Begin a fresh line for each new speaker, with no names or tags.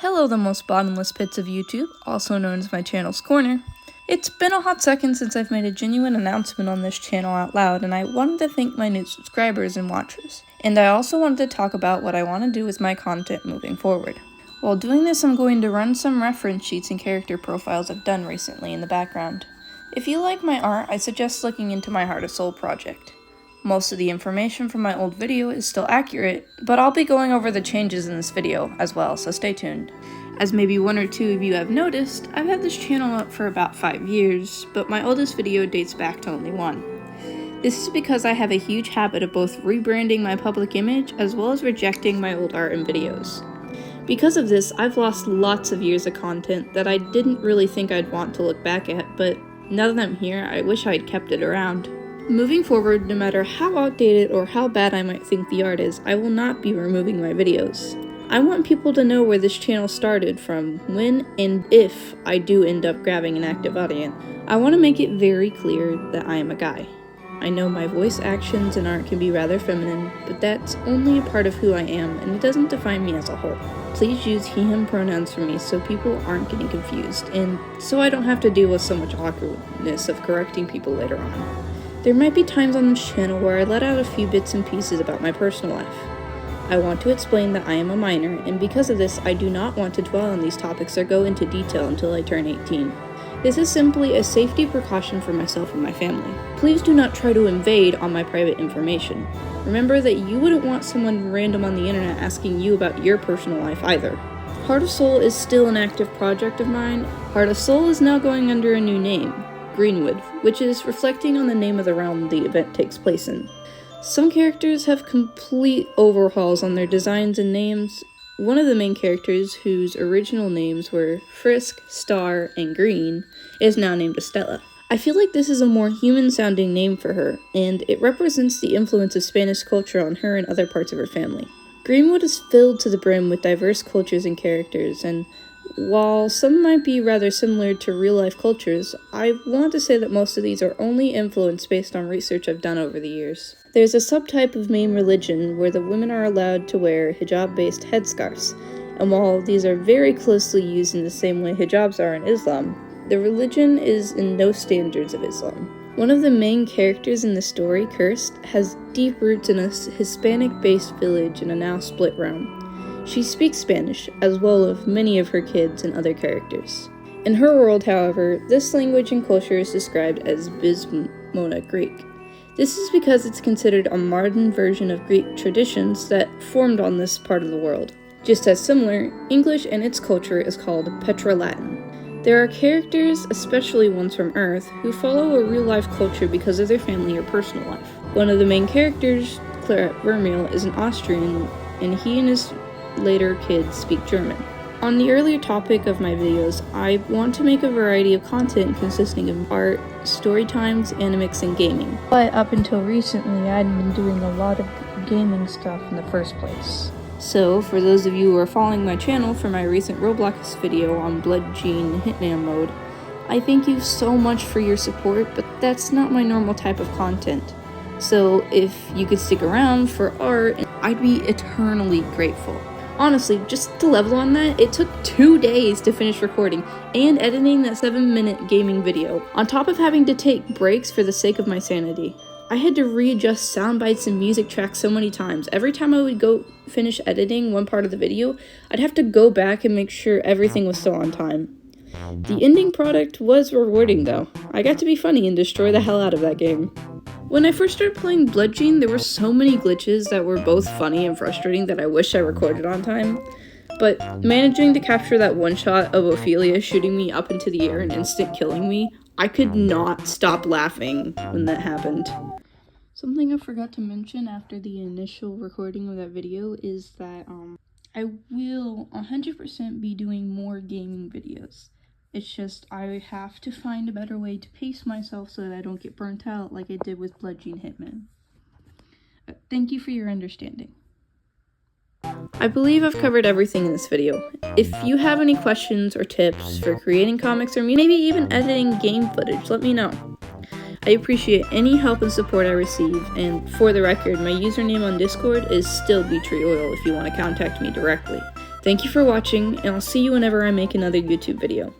Hello, the most bottomless pits of YouTube, also known as my channel's corner. It's been a hot second since I've made a genuine announcement on this channel out loud, and I wanted to thank my new subscribers and watchers. And I also wanted to talk about what I want to do with my content moving forward. While doing this, I'm going to run some reference sheets and character profiles I've done recently in the background. If you like my art, I suggest looking into my Heart of Soul project. Most of the information from my old video is still accurate, but I'll be going over the changes in this video as well, so stay tuned. As maybe one or two of you have noticed, I've had this channel up for about 5 years, but my oldest video dates back to only 1. This is because I have a huge habit of both rebranding my public image as well as rejecting my old art and videos. Because of this, I've lost lots of years of content that I didn't really think I'd want to look back at, but now that I'm here, I wish I'd kept it around. Moving forward, no matter how outdated or how bad I might think the art is, I will not be removing my videos. I want people to know where this channel started from, when and if I do end up grabbing an active audience. I want to make it very clear that I am a guy. I know my voice, actions, and art can be rather feminine, but that's only a part of who I am, and it doesn't define me as a whole. Please use he, him pronouns for me so people aren't getting confused, and so I don't have to deal with so much awkwardness of correcting people later on. There might be times on this channel where I let out a few bits and pieces about my personal life. I want to explain that I am a minor, and because of this, I do not want to dwell on these topics or go into detail until I turn 18. This is simply a safety precaution for myself and my family. Please do not try to invade on my private information. Remember that you wouldn't want someone random on the internet asking you about your personal life either. Heart of Soul is still an active project of mine. Heart of Soul is now going under a new name, Greenwood, which is reflecting on the name of the realm the event takes place in. Some characters have complete overhauls on their designs and names. One of the main characters, whose original names were Frisk, Star, and Green, is now named Estella. I feel like this is a more human-sounding name for her, and it represents the influence of Spanish culture on her and other parts of her family. Greenwood is filled to the brim with diverse cultures and characters, and while some might be rather similar to real-life cultures, I want to say that most of these are only influenced based on research I've done over the years. There's a subtype of main religion where the women are allowed to wear hijab-based headscarves, and while these are very closely used in the same way hijabs are in Islam, the religion is in no standards of Islam. One of the main characters in the story, Cursed, has deep roots in a Hispanic-based village in a now split realm. She speaks Spanish, as well as many of her kids and other characters. In her world, however, this language and culture is described as Bismona Greek. This is because it's considered a modern version of Greek traditions that formed on this part of the world. Just as similar, English and its culture is called Petra-Latin. There are characters, especially ones from Earth, who follow a real-life culture because of their family or personal life. One of the main characters, Claret Vermeil, is an Austrian, and he and his later kids speak German. On the earlier topic of my videos, I want to make a variety of content consisting of art, story times, animics, and gaming. But up until recently, I hadn't been doing a lot of gaming stuff in the first place. So, for those of you who are following my channel for my recent Roblox video on Blood Gene Hitman mode, I thank you so much for your support, but that's not my normal type of content. So, if you could stick around for art, I'd be eternally grateful. Honestly, just to level on that, it took 2 days to finish recording and editing that 7-minute gaming video, on top of having to take breaks for the sake of my sanity. I had to readjust sound bites and music tracks so many times. Every time I would go finish editing one part of the video, I'd have to go back and make sure everything was still on time. The ending product was rewarding though. I got to be funny and destroy the hell out of that game. When I first started playing Blood Gene, there were so many glitches that were both funny and frustrating that I wish I recorded on time. But managing to capture that one shot of Ophelia shooting me up into the air and instant killing me, I could not stop laughing when that happened. Something I forgot to mention after the initial recording of that video is that I will 100% be doing more gaming videos. It's just I have to find a better way to pace myself so that I don't get burnt out like I did with Blood Gene Hitman. Thank you for your understanding. I believe I've covered everything in this video. If you have any questions or tips for creating comics or maybe even editing game footage, let me know. I appreciate any help and support I receive, and for the record, my username on Discord is still BeTreeOil if you want to contact me directly. Thank you for watching, and I'll see you whenever I make another YouTube video.